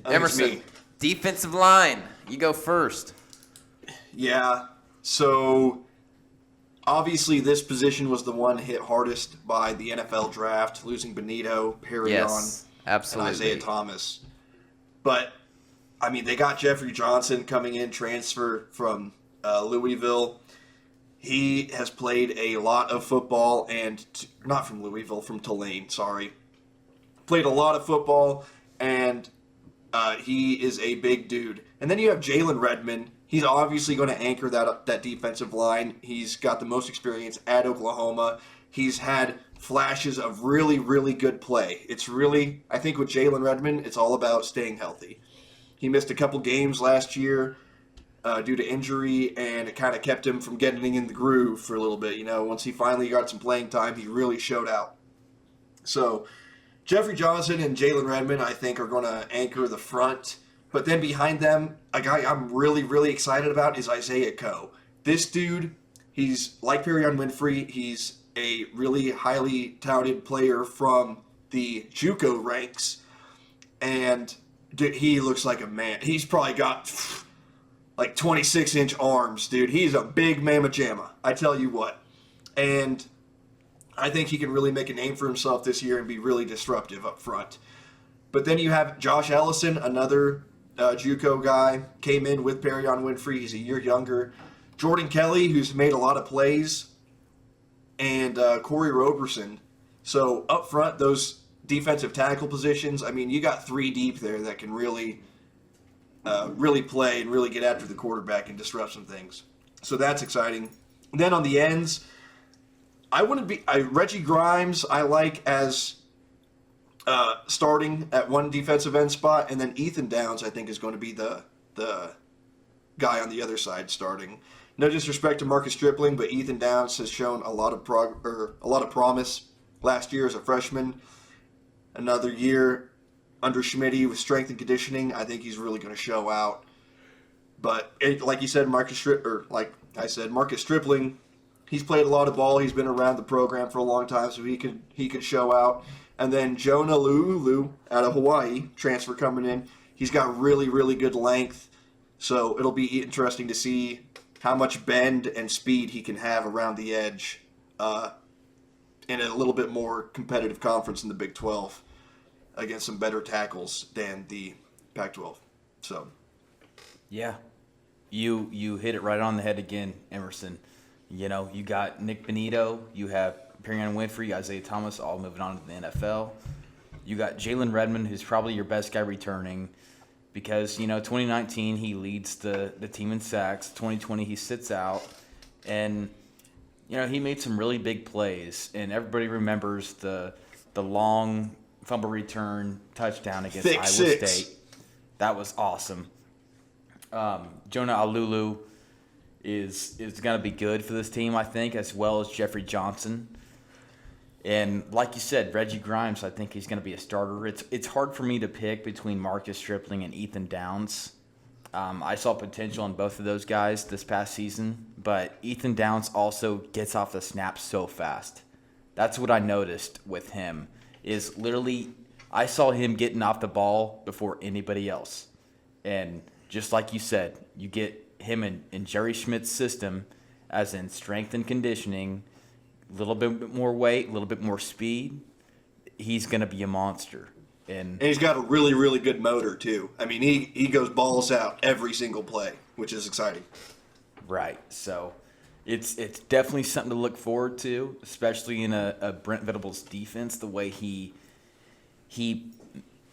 Emerson, defensive line. You go first. Yeah. So, obviously, this position was the one hit hardest by the NFL draft, losing Benito, Yes, absolutely. and Isaiah Thomas. But, I mean, they got Jeffrey Johnson coming in, transfer from Louisville. He has played a lot of football not from Louisville, from Tulane, sorry. Played a lot of football, and he is a big dude. And then you have Jalen Redmond. He's obviously going to anchor that defensive line. He's got the most experience at Oklahoma. He's had flashes of really, really good play. It's really, I think with Jalen Redmond, it's all about staying healthy. He missed a couple games last year due to injury, and it kind of kept him from getting in the groove for a little bit. You know, once he finally got some playing time, he really showed out. So Jeffrey Johnson and Jalen Redmond, I think, are going to anchor the front. But then behind them, a guy I'm really, really excited about is Isaiah Coe. This dude, he's like Perion Winfrey. He's a really highly touted player from the JUCO ranks. And dude, he looks like a man. He's probably got like 26-inch arms, dude. He's a big mamma jamma, I tell you what. And I think he can really make a name for himself this year and be really disruptive up front. But then you have Josh Ellison, another JUCO guy, came in with Perion Winfrey. He's a year younger. Jordan Kelly, who's made a lot of plays, and Corey Roberson. So up front, those defensive tackle positions, I mean, you got three deep there that can really play and really get after the quarterback and disrupt some things. So that's exciting. Then on the ends, Reggie Grimes I like as starting at one defensive end spot, and then Ethan Downs I think is going to be the guy on the other side starting. No disrespect to Marcus Stripling, but Ethan Downs has shown a lot of promise last year as a freshman. Another year under Schmitty with strength and conditioning, I think he's really going to show out. But like you said, Marcus Stripling, he's played a lot of ball. He's been around the program for a long time, so he could show out. And then Jonah Lulu out of Hawaii, transfer coming in. He's got really, really good length. So it'll be interesting to see how much bend and speed he can have around the edge in a little bit more competitive conference in the Big 12 against some better tackles than the Pac-12. So, yeah, you hit it right on the head again, Emerson. You know, you got Nick Benito, you have Perion Winfrey, Isaiah Thomas, all moving on to the NFL. You got Jalen Redmond, who's probably your best guy returning because, 2019 he leads the team in sacks. 2020 he sits out. And, he made some really big plays. And everybody remembers the long fumble return touchdown against Iowa State. That was awesome. Jonah Alulu is going to be good for this team, I think, as well as Jeffrey Johnson. And like you said, Reggie Grimes, I think he's going to be a starter. It's hard for me to pick between Marcus Stripling and Ethan Downs. I saw potential in both of those guys this past season, but Ethan Downs also gets off the snap so fast. That's what I noticed with him, is literally I saw him getting off the ball before anybody else. And just like you said, you get him in Jerry Schmidt's system, as in strength and conditioning, a little bit more weight, a little bit more speed, he's going to be a monster. And he's got a really, really good motor, too. I mean, he goes balls out every single play, which is exciting. Right. So it's definitely something to look forward to, especially in a Brent Venables defense, the way he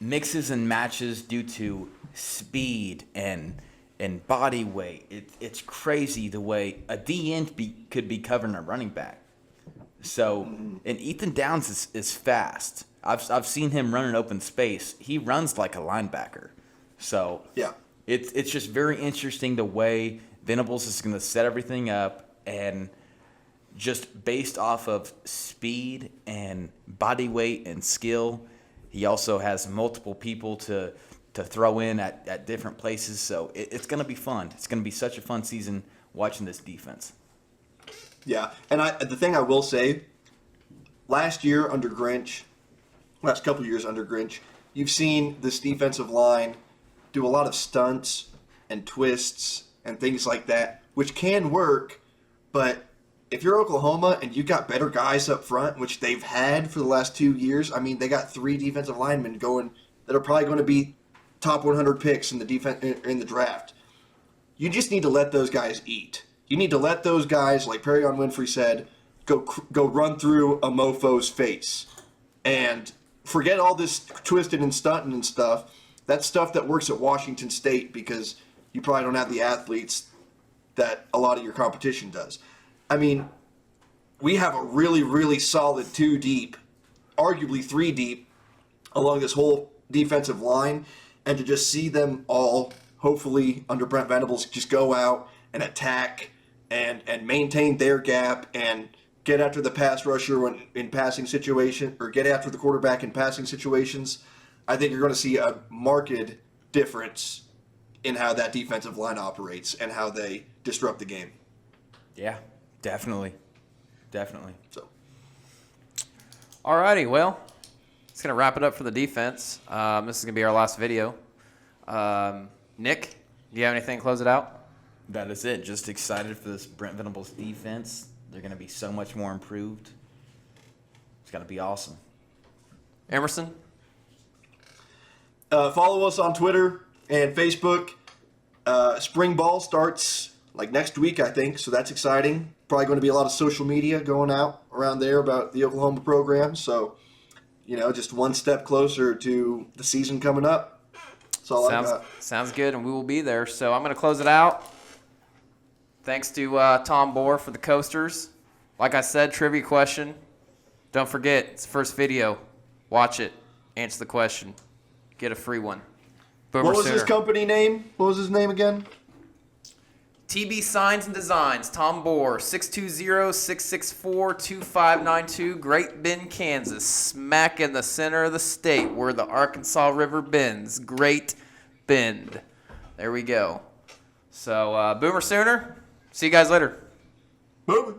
mixes and matches due to speed and body weight. It's crazy the way a DN could be covering a running back. So, and Ethan Downs is fast. I've seen him run in open space. He runs like a linebacker. So yeah, it's just very interesting the way Venables is going to set everything up, and just based off of speed and body weight and skill, he also has multiple people to throw in at different places. So it's going to be fun. It's going to be such a fun season watching this defense. Yeah, and the thing I will say, last couple years under Grinch, you've seen this defensive line do a lot of stunts and twists and things like that, which can work, but if you're Oklahoma and you got better guys up front, which they've had for the last 2 years, I mean, they got 3 defensive linemen going that are probably going to be top 100 picks in the draft. You just need to let those guys eat. You need to let those guys, like Perrion Winfrey said, go run through a mofo's face. And forget all this twisting and stunting and stuff. That's stuff that works at Washington State because you probably don't have the athletes that a lot of your competition does. I mean, we have a really, really solid 2 deep, arguably 3 deep, along this whole defensive line. And to just see them all, hopefully, under Brent Venables, just go out and attack and maintain their gap and get after the pass rusher in passing situation, or get after the quarterback in passing situations, I think you're going to see a marked difference in how that defensive line operates and how they disrupt the game. Yeah, definitely. Definitely. So, Alrighty, well, it's going to wrap it up for the defense. This is going to be our last video. Nick, do you have anything to close it out? That is it. Just excited for this Brent Venables defense. They're going to be so much more improved. It's going to be awesome. Emerson? follow us on Twitter and Facebook. Spring ball starts like next week, I think, so that's exciting. Probably going to be a lot of social media going out around there about the Oklahoma program. So, just one step closer to the season coming up. That's all I got. Sounds good, and we will be there. So I'm going to close it out. Thanks to Tom Bohr for the coasters. Like I said, trivia question. Don't forget, it's the first video. Watch it. Answer the question. Get a free one. Boomer What was Sooner. his company name? What was his name again? TB Signs and Designs, Tom Bohr, 620-664-2592, Great Bend, Kansas, smack in the center of the state where the Arkansas River bends. Great Bend. There we go. So, Boomer Sooner, see you guys later. Boomer.